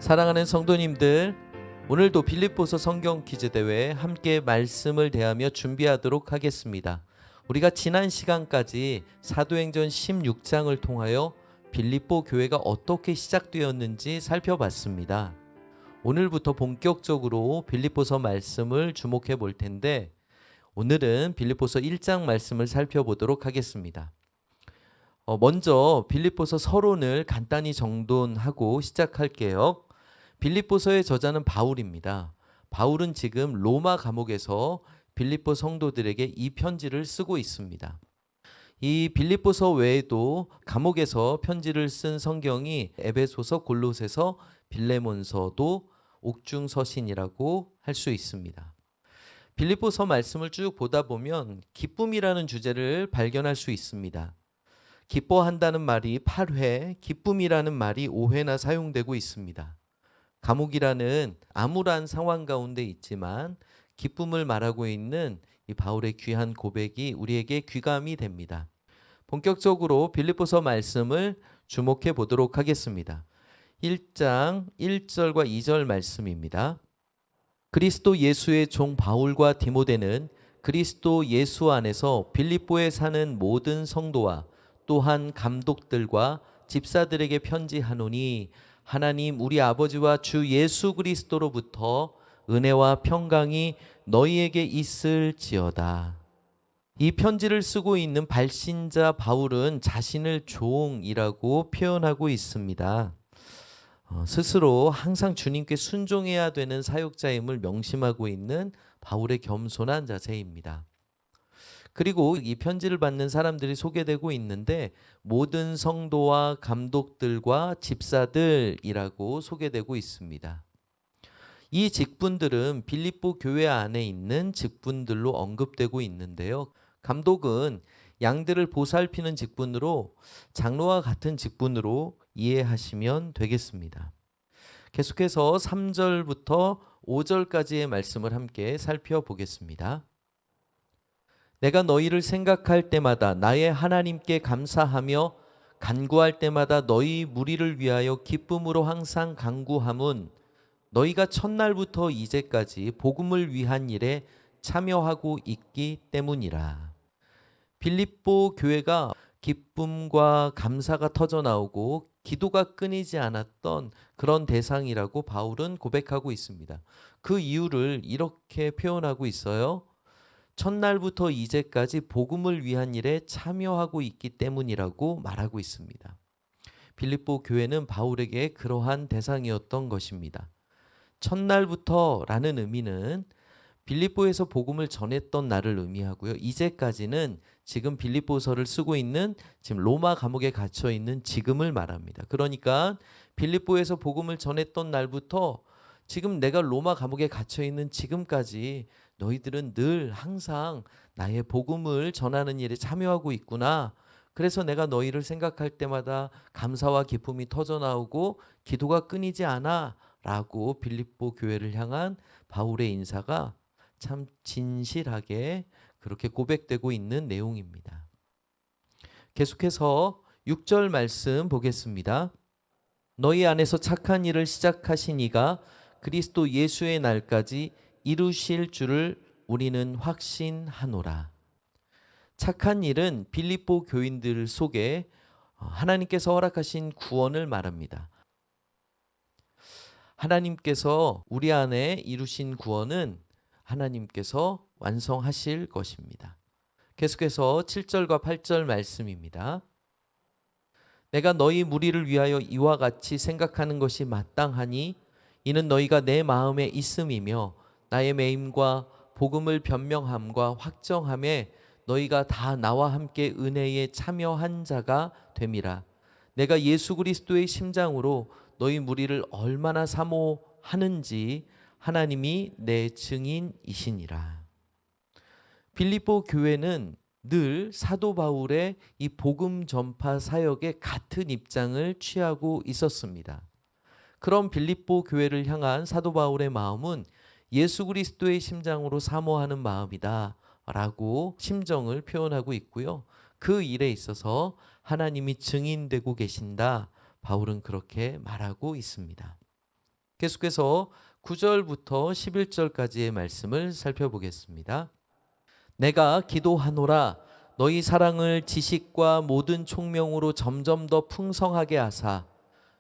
사랑하는 성도님들, 오늘도 빌립보서 성경 퀴즈 대회 함께 말씀을 대하며 준비하도록 하겠습니다. 우리가 지난 시간까지 사도행전 16장을 통하여 빌립보 교회가 어떻게 시작되었는지 살펴봤습니다. 오늘부터 본격적으로 빌립보서 말씀을 주목해 볼 텐데, 오늘은 빌립보서 1장 말씀을 살펴보도록 하겠습니다. 먼저 빌립보서 서론을 간단히 정돈하고 시작할게요. 빌립보서의 저자는 바울입니다. 바울은 지금 로마 감옥에서 빌립보 성도들에게 이 편지를 쓰고 있습니다. 이 빌립보서 외에도 감옥에서 편지를 쓴 성경이 에베소서, 골로새서, 빌레몬서도 옥중서신이라고 할 수 있습니다. 빌립보서 말씀을 쭉 보다 보면 기쁨이라는 주제를 발견할 수 있습니다. 기뻐한다는 말이 8회, 기쁨이라는 말이 5회나 사용되고 있습니다. 감옥이라는 암울한 상황 가운데 있지만 기쁨을 말하고 있는 이 바울의 귀한 고백이 우리에게 귀감이 됩니다. 본격적으로 빌립보서 말씀을 주목해 보도록 하겠습니다. 1장 1절과 2절 말씀입니다. 그리스도 예수의 종 바울과 디모데는 그리스도 예수 안에서 빌립보에 사는 모든 성도와 또한 감독들과 집사들에게 편지하노니 하나님 우리 아버지와 주 예수 그리스도로부터 은혜와 평강이 너희에게 있을지어다. 이 편지를 쓰고 있는 발신자 바울은 자신을 종이라고 표현하고 있습니다. 스스로 항상 주님께 순종해야 되는 사역자임을 명심하고 있는 바울의 겸손한 자세입니다. 그리고 이 편지를 받는 사람들이 소개되고 있는데 모든 성도와 감독들과 집사들이라고 소개되고 있습니다. 이 직분들은 빌립보 교회 안에 있는 직분들로 언급되고 있는데요. 감독은 양들을 보살피는 직분으로 장로와 같은 직분으로 이해하시면 되겠습니다. 계속해서 3절부터 5절까지의 말씀을 함께 살펴보겠습니다. 내가 너희를 생각할 때마다 나의 하나님께 감사하며 간구할 때마다 너희 무리를 위하여 기쁨으로 항상 간구함은 너희가 첫날부터 이제까지 복음을 위한 일에 참여하고 있기 때문이라. 빌립보 교회가 기쁨과 감사가 터져나오고 기도가 끊이지 않았던 그런 대상이라고 바울은 고백하고 있습니다. 그 이유를 이렇게 표현하고 있어요. 첫날부터 이제까지 복음을 위한 일에 참여하고 있기 때문이라고 말하고 있습니다. 빌립보 교회는 바울에게 그러한 대상이었던 것입니다. 첫날부터라는 의미는 빌립보에서 복음을 전했던 날을 의미하고요. 이제까지는 지금 빌립보서를 쓰고 있는 지금 로마 감옥에 갇혀 있는 지금을 말합니다. 그러니까 빌립보에서 복음을 전했던 날부터 지금 내가 로마 감옥에 갇혀 있는 지금까지 너희들은 늘 항상 나의 복음을 전하는 일에 참여하고 있구나. 그래서 내가 너희를 생각할 때마다 감사와 기쁨이 터져나오고 기도가 끊이지 않아 라고 빌립보 교회를 향한 바울의 인사가 참 진실하게 그렇게 고백되고 있는 내용입니다. 계속해서 6절 말씀 보겠습니다. 너희 안에서 착한 일을 시작하신 이가 그리스도 예수의 날까지 이루실 줄을 우리는 확신하노라. 착한 일은 빌립보 교인들 속에 하나님께서 허락하신 구원을 말합니다. 하나님께서 우리 안에 이루신 구원은 하나님께서 완성하실 것입니다. 계속해서 7절과 8절 말씀입니다. 내가 너희 무리를 위하여 이와 같이 생각하는 것이 마땅하니 이는 너희가 내 마음에 있음이며 나의 매임과 복음을 변명함과 확정함에 너희가 다 나와 함께 은혜에 참여한 자가 됨이라. 내가 예수 그리스도의 심장으로 너희 무리를 얼마나 사모하는지 하나님이 내 증인이시니라. 빌립보 교회는 늘 사도 바울의 이 복음 전파 사역에 같은 입장을 취하고 있었습니다. 그런 빌립보 교회를 향한 사도 바울의 마음은 예수 그리스도의 심장으로 사모하는 마음이다 라고 심정을 표현하고 있고요. 그 일에 있어서 하나님이 증인되고 계신다. 바울은 그렇게 말하고 있습니다. 계속해서 9절부터 11절까지의 말씀을 살펴보겠습니다. 내가 기도하노라 너희 사랑을 지식과 모든 총명으로 점점 더 풍성하게 하사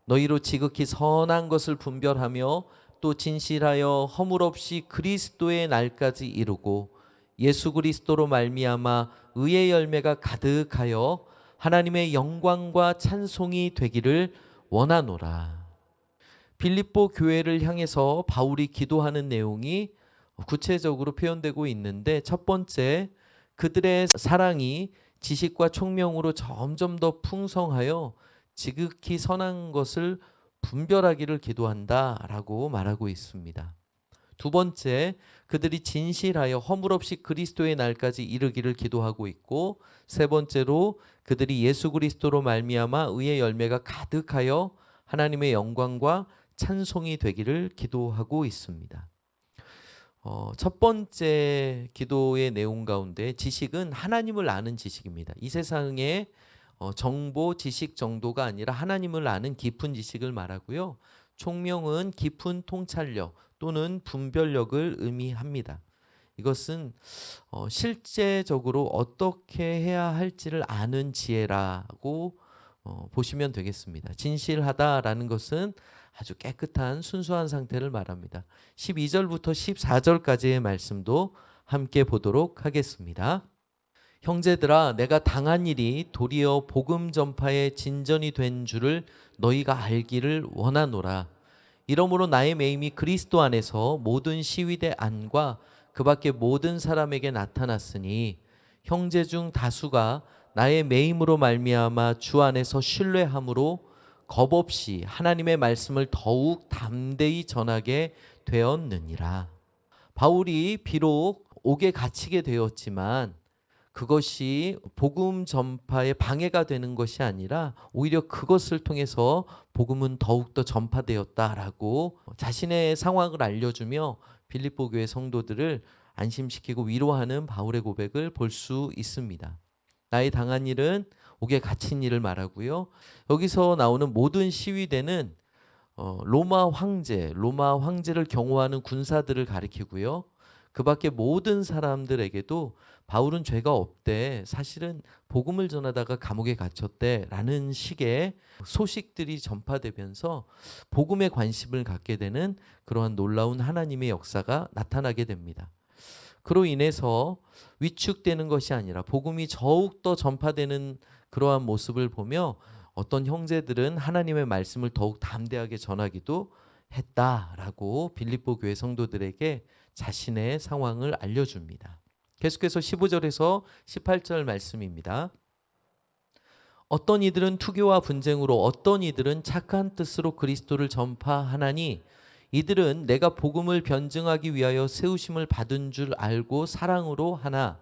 너희로 지극히 선한 것을 분별하며 또 진실하여 허물 없이 그리스도의 날까지 이루고 예수 그리스도로 말미암아 의의 열매가 가득하여 하나님의 영광과 찬송이 되기를 원하노라. 빌립보 교회를 향해서 바울이 기도하는 내용이 구체적으로 표현되고 있는데, 첫 번째, 그들의 사랑이 지식과 총명으로 점점 더 풍성하여 지극히 선한 것을 분별하기를 기도한다라고 말하고 있습니다. 두 번째, 그들이 진실하여 허물 없이 그리스도의 날까지 이르기를 기도하고 있고, 세 번째로 그들이 예수 그리스도로 말미암아 의의 열매가 가득하여 하나님의 영광과 찬송이 되기를 기도하고 있습니다. 첫 번째 기도의 내용 가운데 지식은 하나님을 아는 지식입니다. 이 세상의 정보, 지식 정도가 아니라 하나님을 아는 깊은 지식을 말하고요. 총명은 깊은 통찰력 또는 분별력을 의미합니다. 이것은 실제적으로 어떻게 해야 할지를 아는 지혜라고 보시면 되겠습니다. 진실하다라는 것은 아주 깨끗한 순수한 상태를 말합니다. 12절부터 14절까지의 말씀도 함께 보도록 하겠습니다. 형제들아, 내가 당한 일이 도리어 복음 전파의 진전이 된 줄을 너희가 알기를 원하노라. 이러므로 나의 매임이 그리스도 안에서 모든 시위대 안과 그 밖에 모든 사람에게 나타났으니 형제 중 다수가 나의 매임으로 말미암아 주 안에서 신뢰함으로 겁없이 하나님의 말씀을 더욱 담대히 전하게 되었느니라. 바울이 비록 옥에 갇히게 되었지만 그것이 복음 전파에 방해가 되는 것이 아니라 오히려 그것을 통해서 복음은 더욱더 전파되었다라고 자신의 상황을 알려주며 빌립보 교회 성도들을 안심시키고 위로하는 바울의 고백을 볼 수 있습니다. 나의 당한 일은 옥에 갇힌 일을 말하고요. 여기서 나오는 모든 시위대는 로마 황제를 경호하는 군사들을 가리키고요. 그 밖에 모든 사람들에게도 바울은 죄가 없대, 사실은 복음을 전하다가 감옥에 갇혔대 라는 식의 소식들이 전파되면서 복음에 관심을 갖게 되는 그러한 놀라운 하나님의 역사가 나타나게 됩니다. 그로 인해서 위축되는 것이 아니라 복음이 더욱더 전파되는 그러한 모습을 보며 어떤 형제들은 하나님의 말씀을 더욱 담대하게 전하기도 했다라고 빌립보 교회 성도들에게 자신의 상황을 알려줍니다. 계속해서 15절에서 18절 말씀입니다. 어떤 이들은 투교와 분쟁으로 어떤 이들은 착한 뜻으로 그리스도를 전파하나니 이들은 내가 복음을 변증하기 위하여 세우심을 받은 줄 알고 사랑으로 하나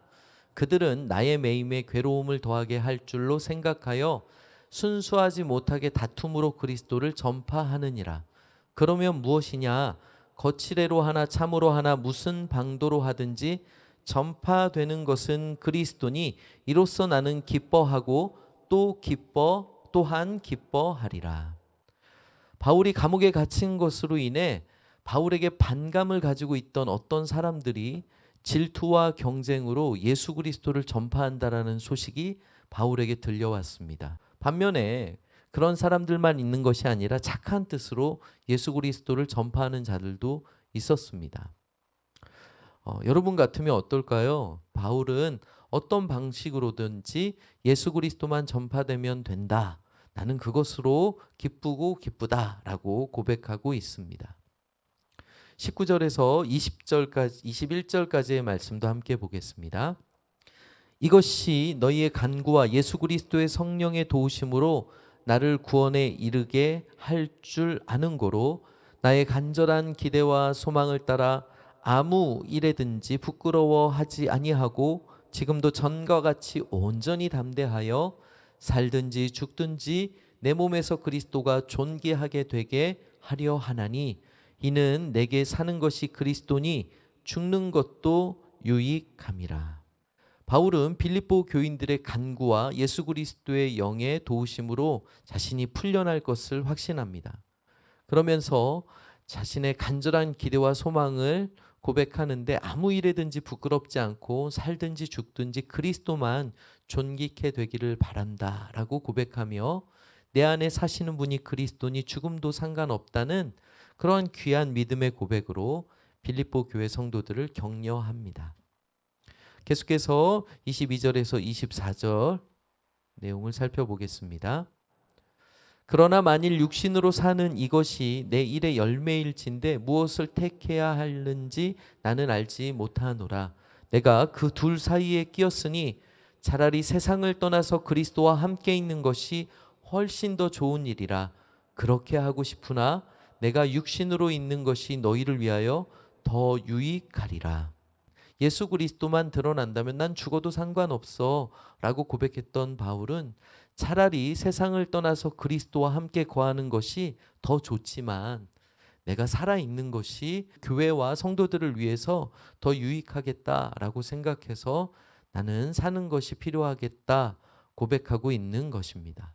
그들은 나의 매임에 괴로움을 더하게 할 줄로 생각하여 순수하지 못하게 다툼으로 그리스도를 전파하느니라. 그러면 무엇이냐? 거칠애로 하나 참으로 하나 무슨 방도로 하든지 전파되는 것은 그리스도니 이로써 나는 기뻐하고 또한 기뻐하리라. 바울이 감옥에 갇힌 것으로 인해 바울에게 반감을 가지고 있던 어떤 사람들이 질투와 경쟁으로 예수 그리스도를 전파한다라는 소식이 바울에게 들려왔습니다. 반면에 그런 사람들만 있는 것이 아니라 착한 뜻으로 예수 그리스도를 전파하는 자들도 있었습니다. 여러분 같으면 어떨까요? 바울은 어떤 방식으로든지 예수 그리스도만 전파되면 된다. 나는 그것으로 기쁘고 기쁘다라고 고백하고 있습니다. 19절에서 21절까지의 말씀도 함께 보겠습니다. 이것이 너희의 간구와 예수 그리스도의 성령의 도우심으로 나를 구원에 이르게 할 줄 아는 고로 나의 간절한 기대와 소망을 따라 아무 일에든지 부끄러워하지 아니하고 지금도 전과 같이 온전히 담대하여 살든지 죽든지 내 몸에서 그리스도가 존귀하게 되게 하려 하나니 이는 내게 사는 것이 그리스도니 죽는 것도 유익함이라. 바울은 빌립보 교인들의 간구와 예수 그리스도의 영의 도우심으로 자신이 풀려날 것을 확신합니다. 그러면서 자신의 간절한 기대와 소망을 고백하는데 아무 일에든지 부끄럽지 않고 살든지 죽든지 그리스도만 존귀케 되기를 바란다라고 고백하며 내 안에 사시는 분이 그리스도니 죽음도 상관없다는 그런 귀한 믿음의 고백으로 빌립보 교회 성도들을 격려합니다. 계속해서 22절에서 24절 내용을 살펴보겠습니다. 그러나 만일 육신으로 사는 이것이 내 일의 열매일진데 무엇을 택해야 하는지 나는 알지 못하노라. 내가 그 둘 사이에 끼었으니 차라리 세상을 떠나서 그리스도와 함께 있는 것이 훨씬 더 좋은 일이라. 그렇게 하고 싶으나 내가 육신으로 있는 것이 너희를 위하여 더 유익하리라. 예수 그리스도만 드러난다면 난 죽어도 상관없어 라고 고백했던 바울은 차라리 세상을 떠나서 그리스도와 함께 거하는 것이 더 좋지만 내가 살아있는 것이 교회와 성도들을 위해서 더 유익하겠다라고 생각해서 나는 사는 것이 필요하겠다 고백하고 있는 것입니다.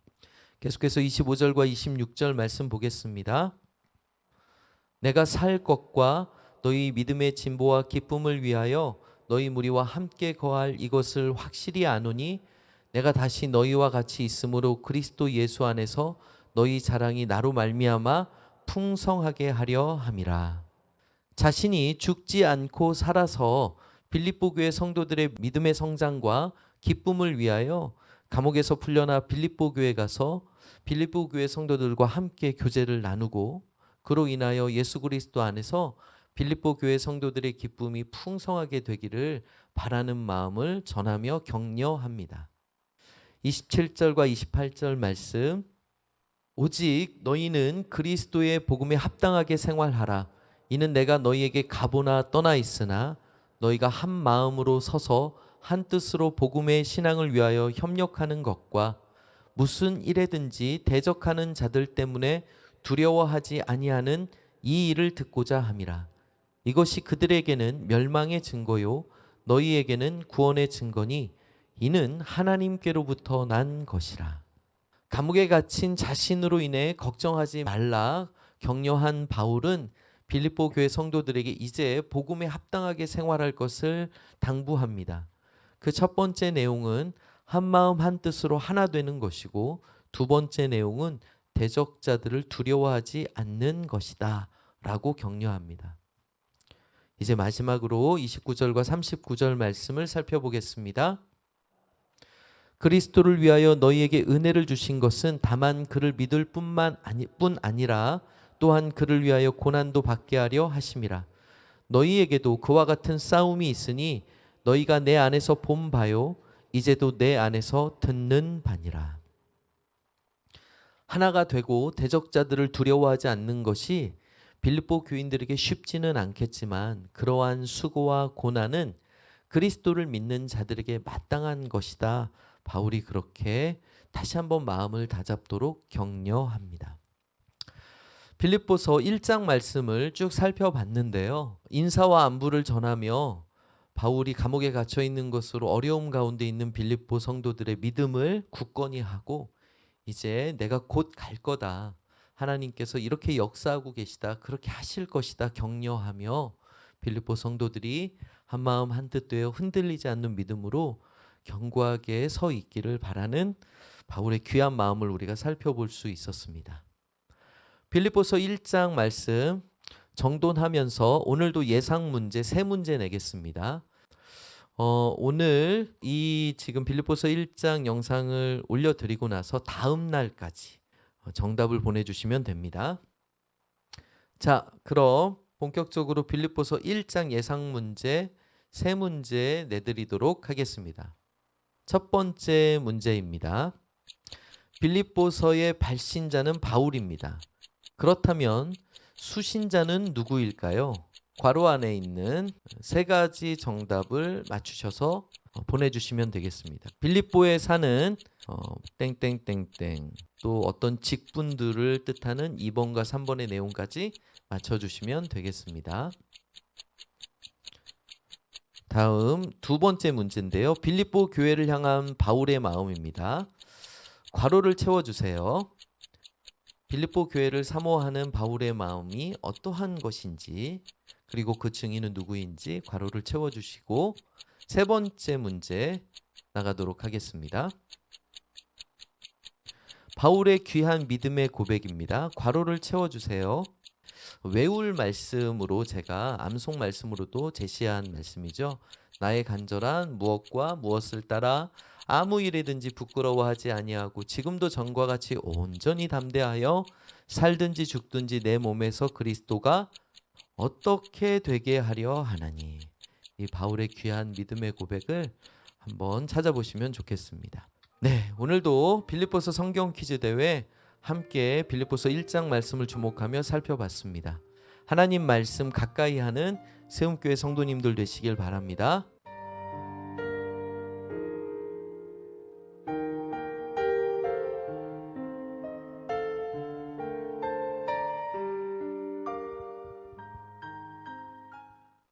계속해서 25절과 26절 말씀 보겠습니다. 내가 살 것과 너희 믿음의 진보와 기쁨을 위하여 너희 무리와 함께 거할 이것을 확실히 아노니 내가 다시 너희와 같이 있으므로 그리스도 예수 안에서 너희 자랑이 나로 말미암아 풍성하게 하려 함이라. 자신이 죽지 않고 살아서 빌립보 교회 성도들의 믿음의 성장과 기쁨을 위하여 감옥에서 풀려나 빌립보 교회에 가서 빌립보 교회 성도들과 함께 교제를 나누고 그로 인하여 예수 그리스도 안에서 빌립보 교회 성도들의 기쁨이 풍성하게 되기를 바라는 마음을 전하며 격려합니다. 27절과 28절 말씀. 오직 너희는 그리스도의 복음에 합당하게 생활하라. 이는 내가 너희에게 가보나 떠나 있으나 너희가 한 마음으로 서서 한 뜻으로 복음의 신앙을 위하여 협력하는 것과 무슨 일에든지 대적하는 자들 때문에 두려워하지 아니하는 이 일을 듣고자 함이라. 이것이 그들에게는 멸망의 증거요 너희에게는 구원의 증거니 이는 하나님께로부터 난 것이라. 감옥에 갇힌 자신으로 인해 걱정하지 말라 격려한 바울은 빌립보 교회 성도들에게 이제 복음에 합당하게 생활할 것을 당부합니다. 그 첫 번째 내용은 한 마음 한 뜻으로 하나 되는 것이고 두 번째 내용은 대적자들을 두려워하지 않는 것이다 라고 격려합니다. 이제 마지막으로 29절과 39절 말씀을 살펴보겠습니다. 그리스도를 위하여 너희에게 은혜를 주신 것은 다만 그를 믿을 뿐 아니라 또한 그를 위하여 고난도 받게 하려 하심이라. 너희에게도 그와 같은 싸움이 있으니 너희가 내 안에서 본 바요 이제도 내 안에서 듣는 바니라. 하나가 되고 대적자들을 두려워하지 않는 것이 빌립보 교인들에게 쉽지는 않겠지만 그러한 수고와 고난은 그리스도를 믿는 자들에게 마땅한 것이다. 바울이 그렇게 다시 한번 마음을 다잡도록 격려합니다. 빌립보서 1장 말씀을 쭉 살펴봤는데요. 인사와 안부를 전하며 바울이 감옥에 갇혀 있는 것으로 어려움 가운데 있는 빌립보 성도들의 믿음을 굳건히 하고 이제 내가 곧 갈 거다. 하나님께서 이렇게 역사하고 계시다. 그렇게 하실 것이다. 격려하며 빌립보 성도들이 한마음 한뜻 되어 흔들리지 않는 믿음으로 견고하게 서 있기를 바라는 바울의 귀한 마음을 우리가 살펴볼 수 있었습니다. 빌립보서 1장 말씀 정돈하면서 오늘도 예상 문제 3문제 내겠습니다. 오늘 이 지금 빌립보서 1장 영상을 올려드리고 나서 다음 날까지 정답을 보내주시면 됩니다. 자, 그럼 본격적으로 빌립보서 1장 예상 문제 3문제 내드리도록 하겠습니다. 첫 번째 문제입니다. 빌립보서의 발신자는 바울입니다. 그렇다면 수신자는 누구일까요? 괄호 안에 있는 3가지 정답을 맞추셔서 보내주시면 되겠습니다. 빌립보에 사는 땡땡땡땡 또 어떤 직분들을 뜻하는 2번과 3번의 내용까지 맞춰주시면 되겠습니다. 다음 두 번째 문제인데요. 빌립보 교회를 향한 바울의 마음입니다. 괄호를 채워주세요. 빌립보 교회를 사모하는 바울의 마음이 어떠한 것인지, 그리고 그 증인은 누구인지 괄호를 채워주시고 세 번째 문제 나가도록 하겠습니다. 바울의 귀한 믿음의 고백입니다. 괄호를 채워주세요. 외울 말씀으로 제가 암송 말씀으로도 제시한 말씀이죠. 나의 간절한 무엇과 무엇을 따라 아무 일이든지 부끄러워하지 아니하고 지금도 전과 같이 온전히 담대하여 살든지 죽든지 내 몸에서 그리스도가 어떻게 되게 하려 하나니. 이 바울의 귀한 믿음의 고백을 한번 찾아보시면 좋겠습니다. 네, 오늘도 빌립보서 성경 퀴즈 대회 함께 빌립보서 1장 말씀을 주목하며 살펴봤습니다. 하나님 말씀 가까이 하는 세움교회 성도님들 되시길 바랍니다.